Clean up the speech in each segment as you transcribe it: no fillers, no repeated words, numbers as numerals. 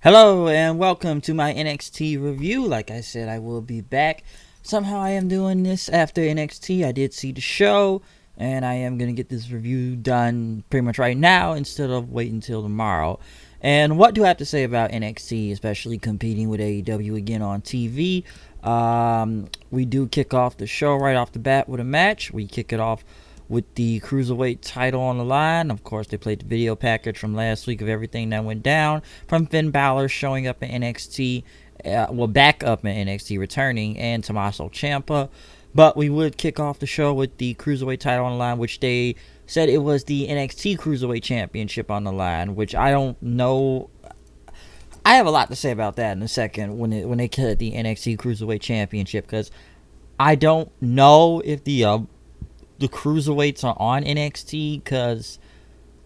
Hello and welcome to my NXT review. Like I said, I will be back. Somehow I am doing this after NXT. I did see the show, and I am going to get this review done pretty much right now instead of waiting until tomorrow. And what do I have to say about NXT, especially competing with AEW again on TV? We do kick off the show right off the bat with a match. We kick it off with the Cruiserweight title on the line. Of course, they played the video package from last week of everything that went down, from Finn Balor showing up in NXT, back up in NXT, returning, and Tommaso Ciampa. But we would kick off the show with the Cruiserweight title on the line, which they said it was the NXT Cruiserweight Championship on the line, which I don't know. I have a lot to say about that in a second when they cut the NXT Cruiserweight Championship, because I don't know if the cruiserweights are on NXT, because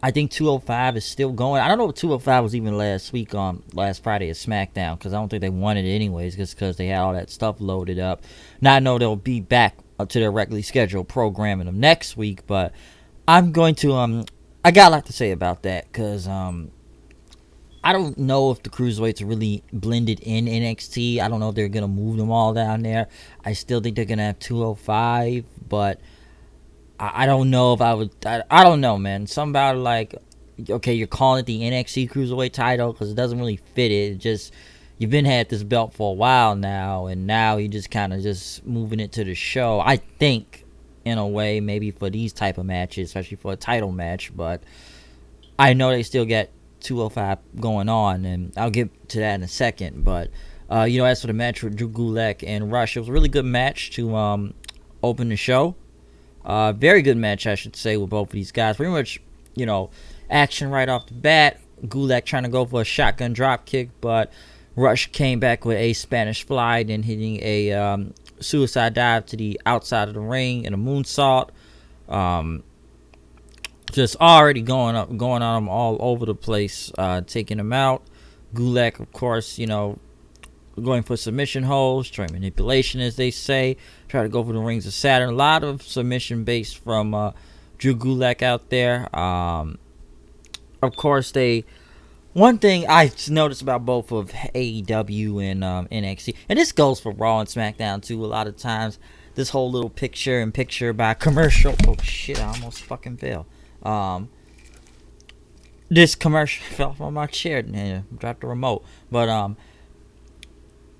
I think 205 is still going. I don't know if 205 was even last week on last Friday at SmackDown, because I don't think they wanted it anyways, just because they had all that stuff loaded up. Now I know they'll be back up to their regularly scheduled programming them next week, but I'm going to I got a lot to say about that, because I don't know if the cruiserweights are really blended in NXT. I don't know if they're gonna move them all down there. I still think they're gonna have 205, but I don't know if I would. I don't know, man. Something about it, like, okay, you're calling it the NXT Cruiserweight title because it doesn't really fit it. It just, you've been had this belt for a while now, and now you just kind of just moving it to the show. I think, in a way, maybe for these type of matches, especially for a title match. But I know they still got 205 going on, and I'll get to that in a second. But as for the match with Drew Gulak and Rush, it was a really good match to open the show. Very good match, I should say, with both of these guys. Pretty much, action right off the bat. Gulak trying to go for a shotgun drop kick, but Rush came back with a Spanish fly, then hitting a suicide dive to the outside of the ring and a moonsault. Just already going on him all over the place, taking him out. Gulak, of course, going for submission holds, trying manipulation, as they say. Try to go for the rings of Saturn. A lot of submission based from Drew Gulak out there. Of course, one thing I noticed about both of AEW and NXT, and this goes for Raw and SmackDown too. A lot of times, this whole little picture by commercial. Oh shit! I almost fucking fell. This commercial fell from my chair and dropped the remote. But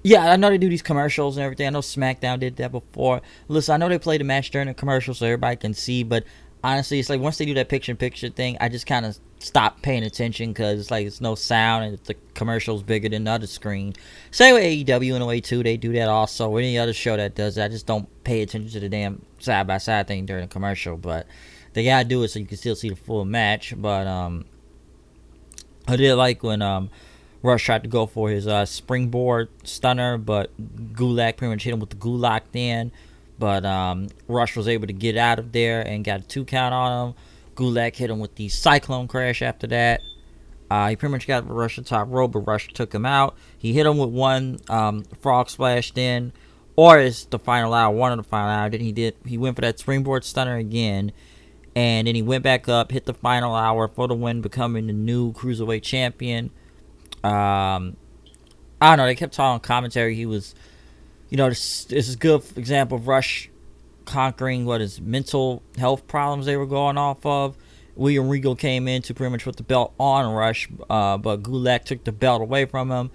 yeah, I know they do these commercials and everything. I know SmackDown did that before. Listen, I know they play the match during the commercial so everybody can see, but honestly, it's like once they do that picture-in-picture thing, I just kind of stop paying attention, because it's like it's no sound and the commercial's bigger than the other screen. Same with AEW in a way too. They do that also. Or any other show that does that, I just don't pay attention to the damn side-by-side thing during the commercial. But they gotta do it so you can still see the full match. But I did like when Rush tried to go for his springboard stunner, but Gulak pretty much hit him with the Gulak then. But Rush was able to get out of there and got a 2 count on him. Gulak hit him with the Cyclone Crash after that. He pretty much got Rush to top rope, but Rush took him out. He hit him with one Frog Splash then, or is the final hour, one of the final hour. Then he went for that springboard stunner again, and then he went back up, hit the final hour for the win, becoming the new Cruiserweight champion. I don't know. They kept talking on commentary. He was, this is a good example of Rush conquering what his mental health problems they were going off of. William Regal came in to pretty much put the belt on Rush, but Gulak took the belt away from him.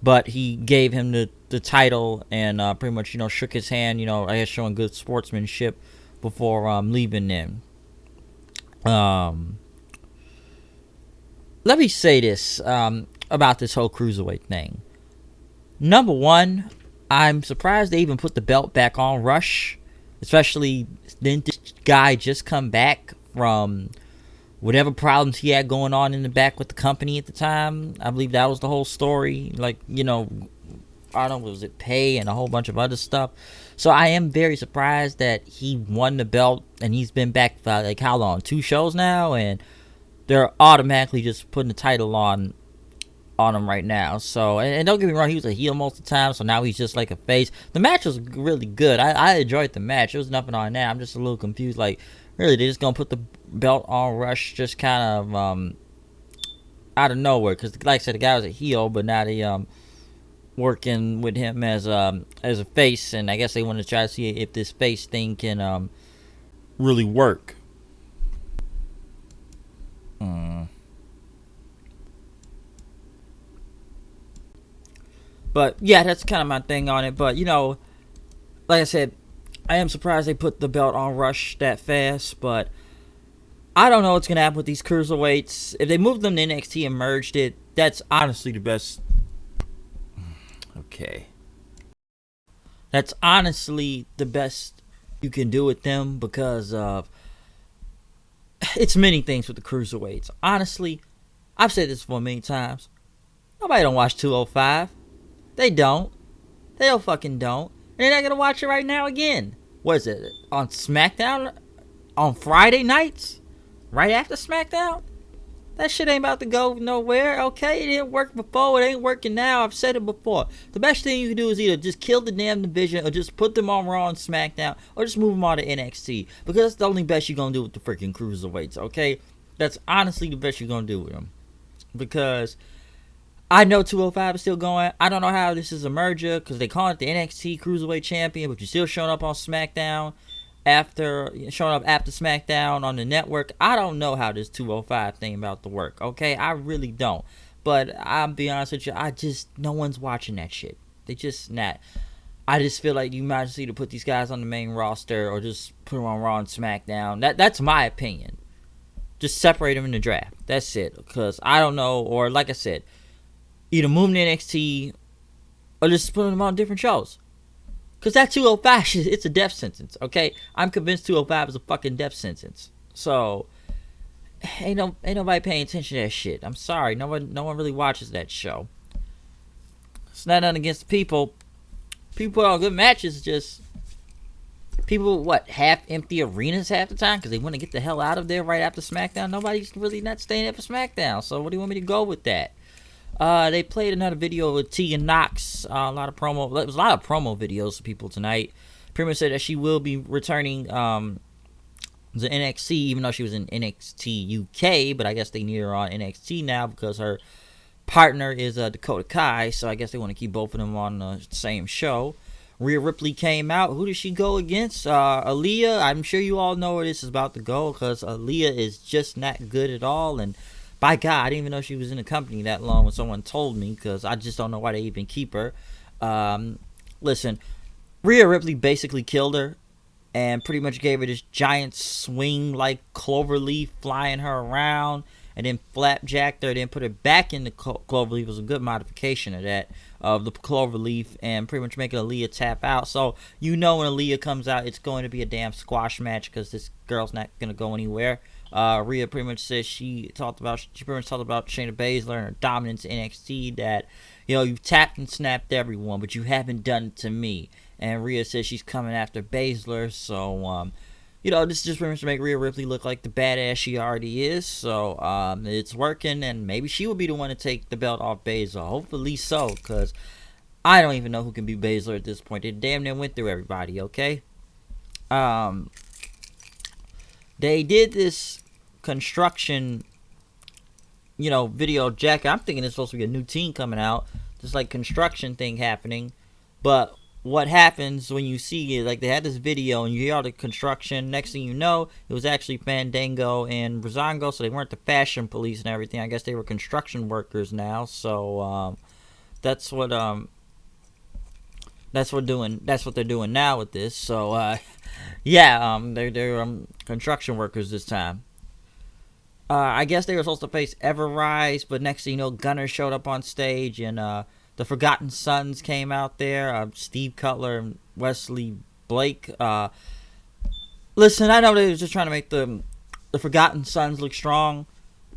But he gave him the title and pretty much, shook his hand, I guess showing good sportsmanship before leaving them. Let me say this about this whole cruiserweight thing. Number one, I'm surprised they even put the belt back on Rush, especially didn't this guy just come back from whatever problems he had going on in the back with the company at the time. I believe that was the whole story. Like, I don't know, was it pay and a whole bunch of other stuff. So I am very surprised that he won the belt and he's been back for like how long? 2 shows now, and they're automatically just putting the title on him right now. So, and don't get me wrong, he was a heel most of the time, so now he's just like a face. The match was really good. I enjoyed the match. There was nothing on that. I'm just a little confused. Like, really, they're just gonna put the belt on Rush just kind of out of nowhere. Because like I said, the guy was a heel, but now they working with him as a face, and I guess they want to try to see if this face thing can really work. But yeah, that's kind of my thing on it. But like I said, I am surprised they put the belt on Rush that fast. But I don't know what's gonna happen with these cruiserweights. If they moved them to NXT and merged it, that's honestly the best. Okay. That's honestly the best you can do with them because of it's many things with the cruiserweights. Honestly, I've said this for many times. Nobody don't watch 205. They don't. They don't fucking don't. And they're not gonna watch it right now again. What is it? On SmackDown? On Friday nights? Right after SmackDown? That shit ain't about to go nowhere, okay? It didn't work before, it ain't working now. I've said it before. The best thing you can do is either just kill the damn division or just put them on Raw and SmackDown or just move them on to NXT. Because that's the only best you're gonna do with the freaking cruiserweights, okay? That's honestly the best you're gonna do with them. Because I know 205 is still going. I don't know how this is a merger because they call it the NXT Cruiserweight Champion, but you're still showing up on SmackDown after SmackDown on the network. I don't know how this 205 thing about to work. Okay, I really don't. But I'll be honest with you, no one's watching that shit. They just not. I just feel like you might just need to put these guys on the main roster or just put them on Raw and SmackDown. That's my opinion. Just separate them in the draft. That's it. Because I don't know, or like I said, either move them to NXT or just put them on different shows. Because that 205, it's a death sentence, okay? I'm convinced 205 is a fucking death sentence. So, ain't nobody paying attention to that shit. I'm sorry. No one really watches that show. It's not nothing against the people. People put on good matches, just people, half empty arenas half the time because they want to get the hell out of there right after SmackDown. Nobody's really not staying there for SmackDown. So, what do you want me to go with that? They played another video with Tegan Knox. A lot of promo. There was a lot of promo videos for people tonight. Pretty much said that she will be returning to NXT, even though she was in NXT UK. But I guess they need her on NXT now because her partner is Dakota Kai. So I guess they want to keep both of them on the same show. Rhea Ripley came out. Who did she go against? Aaliyah. I'm sure you all know where this is about to go because Aaliyah is just not good at all. And by God, I didn't even know she was in the company that long when someone told me because I just don't know why they even keep her. Listen, Rhea Ripley basically killed her and pretty much gave her this giant swing like cloverleaf, flying her around and then flapjacked her, then put her back in the cloverleaf. It was a good modification of that, of the cloverleaf, and pretty much making Aaliyah tap out. So when Aaliyah comes out, it's going to be a damn squash match because this girl's not going to go anywhere. Rhea pretty much says she pretty much talked about Shayna Baszler and her dominance in NXT, that you've tapped and snapped everyone, but you haven't done it to me. And Rhea says she's coming after Baszler, so this is just pretty much to make Rhea Ripley look like the badass she already is. So it's working, and maybe she will be the one to take the belt off Baszler. Hopefully so, because I don't even know who can be Baszler at this point. They damn near went through everybody. Okay. They did this construction, video jacket. I'm thinking it's supposed to be a new team coming out. Just like construction thing happening. But what happens when you see it, like they had this video and you hear all the construction, next thing you know, it was actually Fandango and Brazongo, so they weren't the fashion police and everything. I guess they were construction workers now. So that's what they're doing now with this. So they're construction workers this time. I guess they were supposed to face Everrise, but next thing you know, Gunner showed up on stage, and the Forgotten Sons came out there. Steve Cutler and Wesley Blake. Listen, I know they were just trying to make the Forgotten Sons look strong.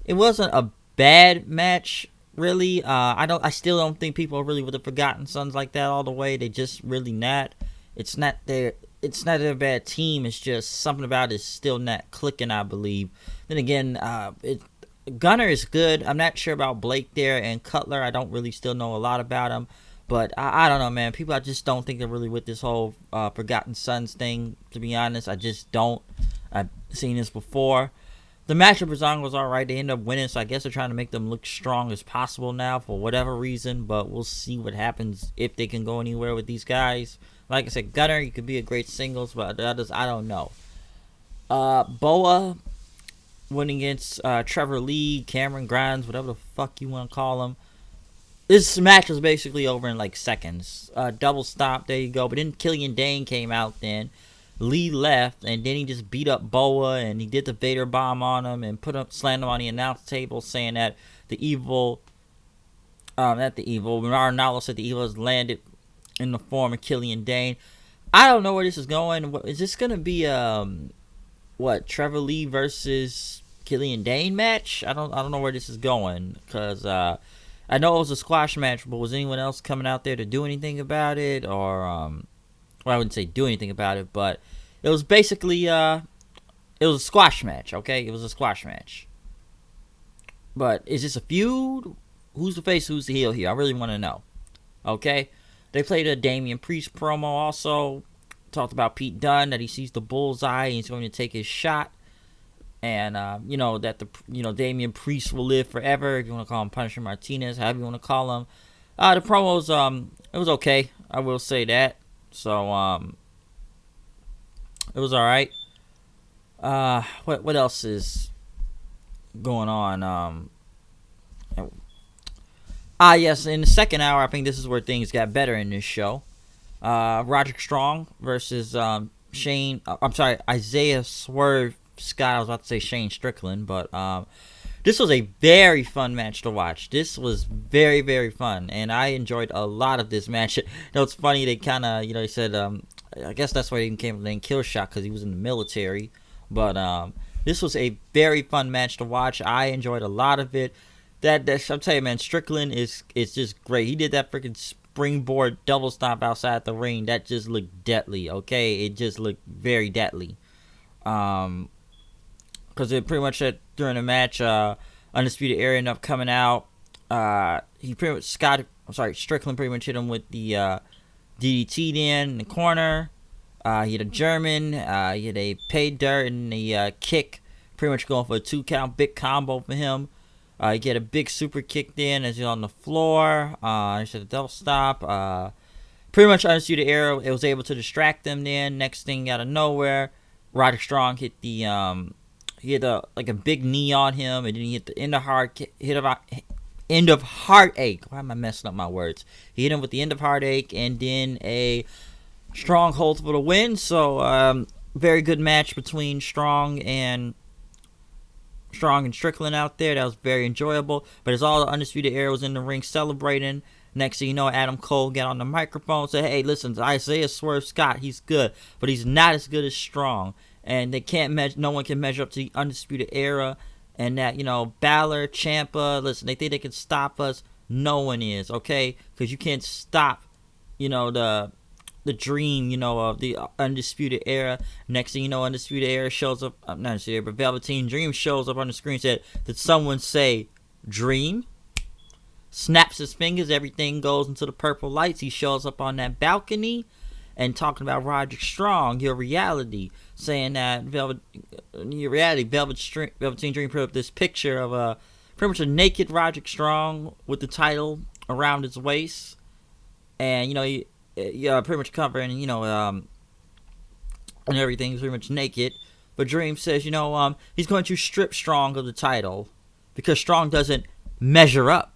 It wasn't a bad match, really. I still don't think people are really with the Forgotten Sons like that all the way. They just really not. It's not their bad team. It's just something about it is still not clicking, I believe. Then again, Gunner is good. I'm not sure about Blake there, and Cutler, I don't really still know a lot about him. But I don't know, man. People, I just don't think they're really with this whole Forgotten Sons thing, to be honest. I just don't. I've seen this before. The match of Brazon was alright. They ended up winning, so I guess they're trying to make them look strong as possible now for whatever reason. But we'll see what happens if they can go anywhere with these guys. Like I said, Gunner, you could be a great singles, but I don't know. Boa went against Trevor Lee, Cameron Grimes, whatever the fuck you want to call him. This match was basically over in like seconds. Double stop, there you go. But then Killian Dane came out then. Lee left, and then he just beat up Boa, and he did the Vader bomb on him and slammed him on the announce table, saying that the evil, Maranello said the evil has landed in the form of Killian Dane. I don't know where this is going. Is this going to be Trevor Lee versus Killian Dane match? I don't know where this is going, because I know it was a squash match, but was anyone else coming out there to do anything about it? Or well, I wouldn't say do anything about it, but it was basically it was a squash match, okay? It was a squash match. But is this a feud? Who's the face, who's the heel here? I really want to know. Okay? They played a Damian Priest promo also. Talked about Pete Dunne, that he sees the bullseye and he's going to take his shot. And, that Damian Priest will live forever. If you want to call him Punisher Martinez, however you want to call him. The promos, it was okay. I will say that. So, it was alright. What else is going on? Yes, in the second hour, I think this is where things got better in this show. Roderick Strong versus Isaiah Swerve Scott. I was about to say Shane Strickland, but this was a very fun match to watch. This was very, very fun, and I enjoyed a lot of this match. It's funny, they kind of, they said, I guess that's why he came with the name Killshot, because he was in the military. But this was a very fun match to watch. I enjoyed a lot of it. That I'll tell you, man, Strickland is just great. He did that freaking springboard double stomp outside the ring. That just looked deadly. Okay, it just looked very deadly. Because it pretty much during the match, Undisputed Era ended up coming out. Strickland pretty much hit him with the DDT in the corner. He had a German. He had a pay dirt and the kick. Pretty much going for a 2-count big combo for him. You get a big super kick in as you're on the floor. He said a double stop. Pretty much Undisputed Era, it was able to distract them then. Next thing out of nowhere, Roderick Strong hit the he had a big knee on him, and then he hit the end of heartache. Why am I messing up my words? He hit him with the end of heartache, and then a stronghold for the win. So very good match between Strong and Strickland out there. That was very enjoyable. But as all the Undisputed Era was in the ring celebrating, next thing you know, Adam Cole got on the microphone and said, hey, listen, Isaiah Swerve Scott, he's good, but he's not as good as Strong. And they can't no one can measure up to the Undisputed Era. And that, Balor, Ciampa, listen, they think they can stop us. No one is, okay? Because you can't stop, the dream, of the Undisputed Era. Next thing you know, Undisputed Era shows up, not Undisputed Era, but Velveteen Dream shows up on the screen and said, did someone say Dream? Snaps his fingers, everything goes into the purple lights. He shows up on that balcony and talking about Roderick Strong, your reality, saying that Velveteen Dream put up this picture of pretty much a naked Roderick Strong with the title around his waist. And, he pretty much covering, and everything's pretty much naked. But Dream says, he's going to strip Strong of the title because Strong doesn't measure up.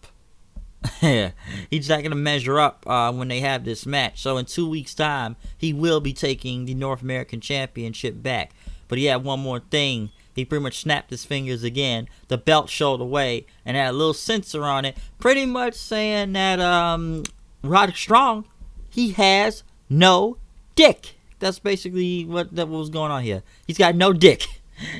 He's not going to measure up when they have this match. So in 2 weeks' time, he will be taking the North American Championship back. But he had one more thing. He pretty much snapped his fingers again. The belt showed away and had a little sensor on it, pretty much saying that Roderick Strong, he has no dick. That's basically what was going on here. He's got no dick.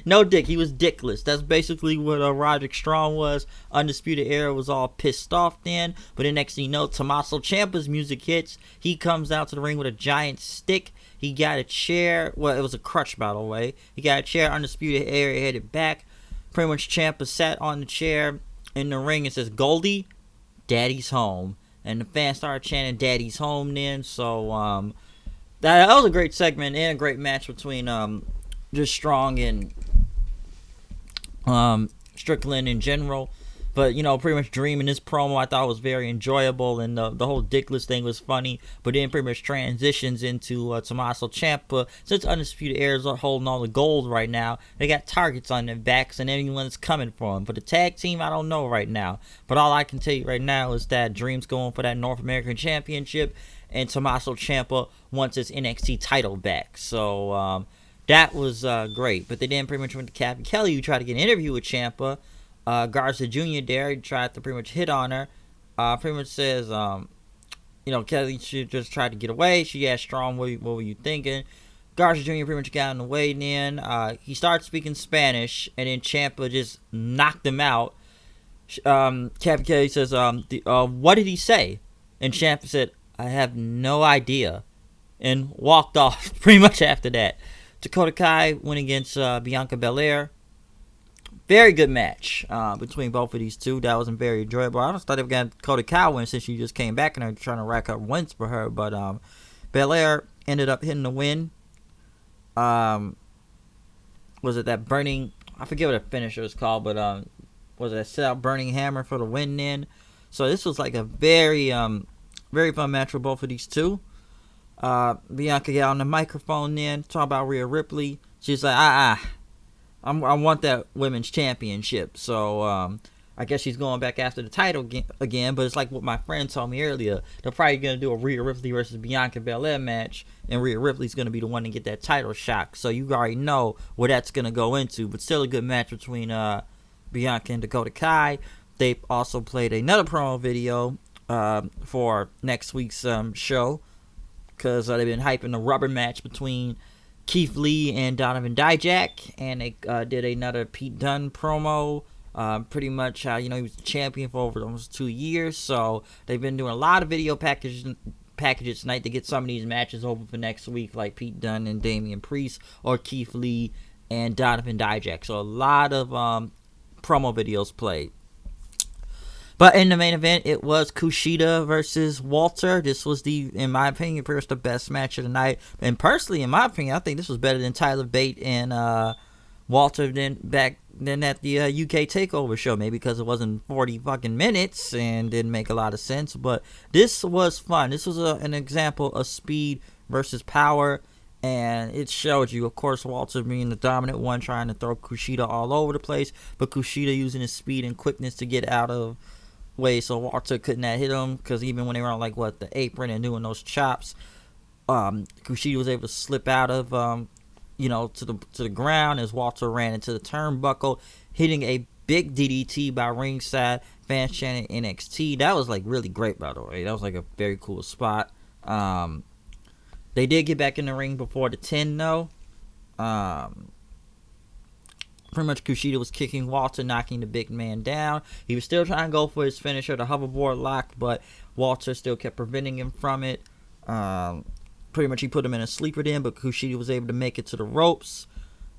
No dick. He was dickless. That's basically what Roderick Strong was. Undisputed Era was all pissed off then. But the next thing you know, Tommaso Ciampa's music hits. He comes out to the ring with a giant stick. He got a chair. Well, it was a crutch, by the way. He got a chair. Undisputed Era headed back. Pretty much Ciampa sat on the chair in the ring and says, Goldie, Daddy's home. And the fans started chanting Daddy's home then. So that was a great segment and a great match between just Strong and Strickland in general. But, pretty much Dream in this promo I thought was very enjoyable, and the whole Dickless thing was funny. But then pretty much transitions into Tommaso Ciampa. Since Undisputed Era is holding all the gold right now, they got targets on their backs and anyone that's coming for them. For the tag team, I don't know right now. But all I can tell you right now is that Dream's going for that North American Championship, and Tommaso Ciampa wants his NXT title back. So, that was great. But they then pretty much went to Captain Kelly, who tried to get an interview with Ciampa. Garza Jr. there, he tried to pretty much hit on her. Pretty much says, Kelly should just try to get away. She asked Strong, what were you thinking? Garza Jr. pretty much got in the way then. He started speaking Spanish, and then Ciampa just knocked him out. Captain Kelly says, what did he say? And Ciampa said, I have no idea. And walked off pretty much after that. Dakota Kai went against Bianca Belair. Very good match between both of these two. That wasn't very enjoyable. I just thought they were going to Dakota Kai win since she just came back and they're trying to rack up wins for her. But Belair ended up hitting the win. Was it that burning? I forget what the finisher was called, but was it that set out burning hammer for the win then? So this was like a very fun match for both of these two. Bianca got on the microphone then, talking about Rhea Ripley. She's like, I want that women's championship. So, I guess she's going back after the title again. But it's like what my friend told me earlier. They're probably going to do a Rhea Ripley versus Bianca Belair match. And Rhea Ripley's going to be the one to get that title shot. So you already know where that's going to go into. But still a good match between Bianca and Dakota Kai. They also played another promo video for next week's show. Because they've been hyping the rubber match between Keith Lee and Donovan Dijak, and they did another Pete Dunne promo. Pretty much how he was the champion for over almost 2 years. So they've been doing a lot of video packages tonight to get some of these matches over for next week, like Pete Dunne and Damian Priest, or Keith Lee and Donovan Dijak. So a lot of promo videos played. But in the main event, it was Kushida versus Walter. This was in my opinion, pretty much the best match of the night. And personally, in my opinion, I think this was better than Tyler Bate and Walter than at the UK Takeover show. Maybe because it wasn't 40 fucking minutes and didn't make a lot of sense. But this was fun. This was an example of speed versus power. And it showed you, of course, Walter being the dominant one, trying to throw Kushida all over the place. But Kushida using his speed and quickness to get out of way, so Walter couldn't hit him, because even when they were on the apron and doing those chops, Kushida was able to slip out of to the ground as Walter ran into the turnbuckle, hitting a big DDT by ringside. Fans chanting NXT. That was really great, by the way. That was a very cool spot. They did get back in the ring before the 10 though. Pretty much Kushida was kicking Walter, knocking the big man down. He was still trying to go for his finisher, the hoverboard lock, but Walter still kept preventing him from it. Pretty much he put him in a sleeper then, but Kushida was able to make it to the ropes.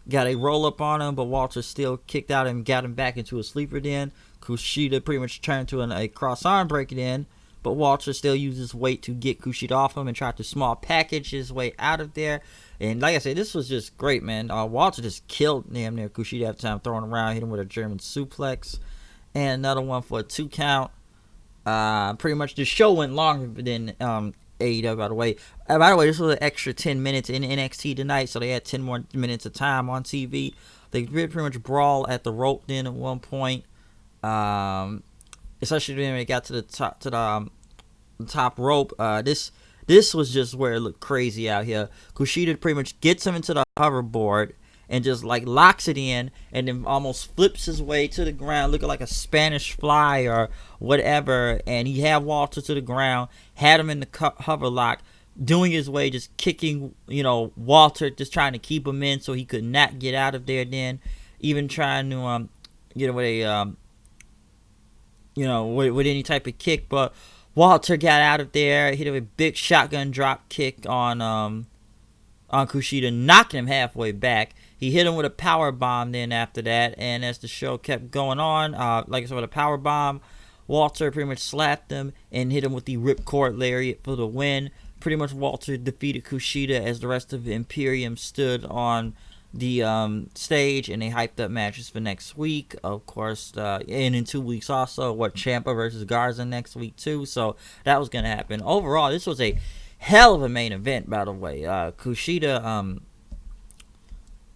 Got a roll up on him, but Walter still kicked out and got him back into a sleeper then. Kushida pretty much turned to a cross arm breaking in, but Walter still used his weight to get Kushida off him and tried to small package his way out of there. And like I said, this was just great, man. Walter just killed damn near Kushida after time, throwing around, hit him with a German suplex. And another one for a 2 count. Pretty much the show went longer than AEW, by the way. By the way, this was an extra 10 minutes in NXT tonight, so they had 10 more minutes of time on TV. They pretty much brawl at the rope then at one point. Especially when they got to the top rope. This was just where it looked crazy out here. Kushida pretty much gets him into the hoverboard and just locks it in, and then almost flips his way to the ground, looking like a Spanish fly or whatever. And he had Walter to the ground, had him in the hover lock, doing his way, just kicking, Walter, just trying to keep him in so he could not get out of there. Then even trying to get away, with any type of kick, but Walter got out of there, hit him with a big shotgun drop kick on Kushida, knocking him halfway back. He hit him with a power bomb then after that, and as the show kept going on, like I said, with a power bomb, Walter pretty much slapped him and hit him with the ripcord lariat for the win. Pretty much Walter defeated Kushida as the rest of Imperium stood on the stage, and they hyped up matches for next week, of course, and in 2 weeks also, Ciampa versus Garza next week too, so that was gonna happen. Overall, this was a hell of a main event, by the way. Kushida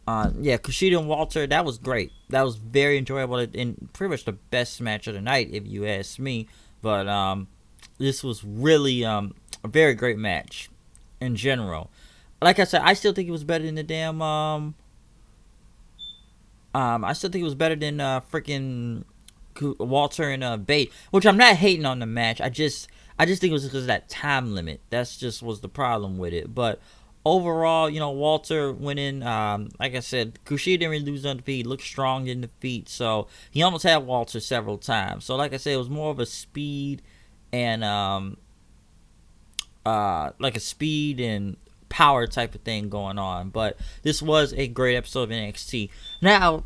Kushida and Walter, that was great. That was very enjoyable and pretty much the best match of the night, if you ask me. But this was really a very great match in general. Like I said, I still think it was better than the damn I still think it was better than freaking Walter and Bate, which I'm not hating on the match. I just think it was because of that time limit. That's just was the problem with it. But overall, Walter went in. Like I said, Kushida didn't really lose on defeat. He looked strong in defeat, so he almost had Walter several times. So like I said, it was more of a speed and power type of thing going on. But this was a great episode of NXT. Now,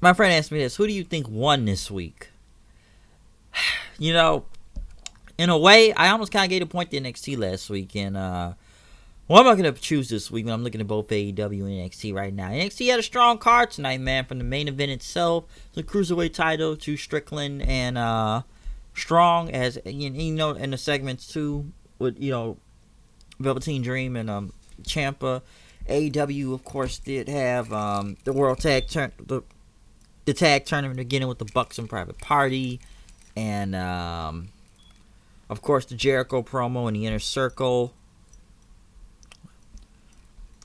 my friend asked me this: who do you think won this week? In a way, I almost kind of gave a point to NXT last week, and what am I going to choose this week when I'm looking at both AEW and NXT right now? NXT had a strong card tonight, man, from the main event itself, the Cruiserweight title to Strickland and Strong, as in the segments too, with Velveteen Dream and Ciampa. AEW, of course, did have the World Tag the tag tournament beginning with the Bucks and Private Party, and of course the Jericho promo in the Inner Circle.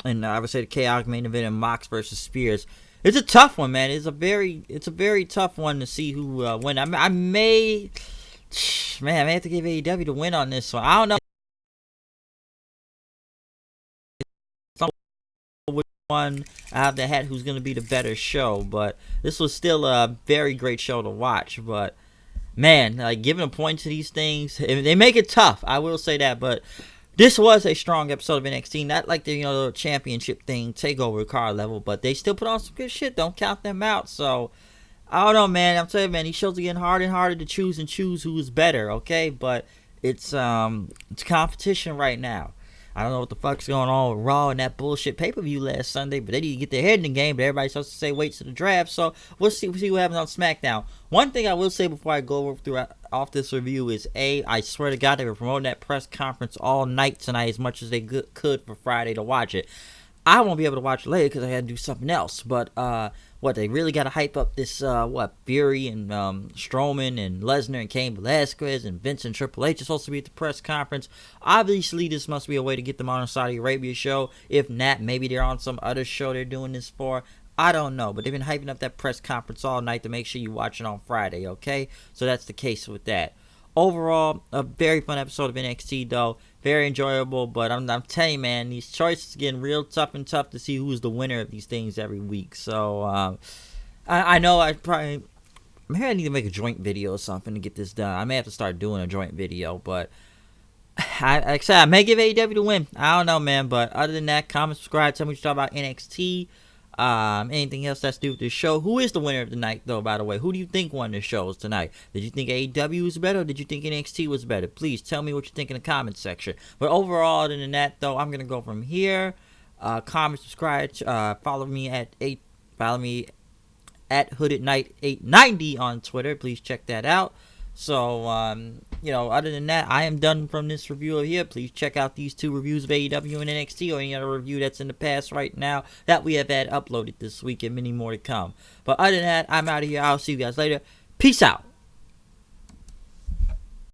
And I would say the chaotic main event in Mox versus Spears. It's a tough one, man. It's a very tough one to see who win. I may have to give AEW the win on this one. I don't know which one out of the hat who's going to be the better show, but this was still a very great show to watch. But man, like, giving a point to these things, they make it tough. I will say that, but this was a strong episode of NXT. Not like the championship thing, takeover card level, but they still put on some good shit. Don't count them out. So I don't know, man. I'm telling you, man, these shows are getting harder and harder to choose who is better. Okay, but it's competition right now. I don't know what the fuck's going on with Raw and that bullshit pay-per-view last Sunday, but they need to get their head in the game. But everybody's supposed to say wait to the draft, so we'll see what happens on SmackDown. One thing I will say before I go off this review is, I swear to God, they were promoting that press conference all night tonight as much as they could for Friday to watch it. I won't be able to watch it later because I had to do something else. But they really got to hype up this Fury and Strowman and Lesnar and Cain Velasquez and Vince and Triple H is supposed to be at the press conference. Obviously, this must be a way to get them on a Saudi Arabia show. If not, maybe they're on some other show they're doing this for. I don't know, but they've been hyping up that press conference all night to make sure you watch it on Friday, okay? So that's the case with that. Overall, a very fun episode of NXT, though. Very enjoyable, but I'm telling you, man, these choices are getting real tough to see who's the winner of these things every week. So, I know maybe I need to make a joint video or something to get this done. I may have to start doing a joint video, but like I said, I may give AEW the win. I don't know, man, but other than that, comment, subscribe, tell me what you thought about NXT. Anything else that's to do with this show? Who is the winner of the night, though, by the way? Who do you think won the shows tonight? Did you think AEW was better, or did you think NXT was better? Please tell me what you think in the comments section. But overall, other than that, though, I'm going to go from here. Comment, subscribe, follow me at Hooded Knight 890 on Twitter. Please check that out. So, other than that, I am done from this review here. Please check out these 2 reviews of AEW and NXT, or any other review that's in the past right now that we have had uploaded this week, and many more to come. But other than that, I'm out of here. I'll see you guys later. Peace out.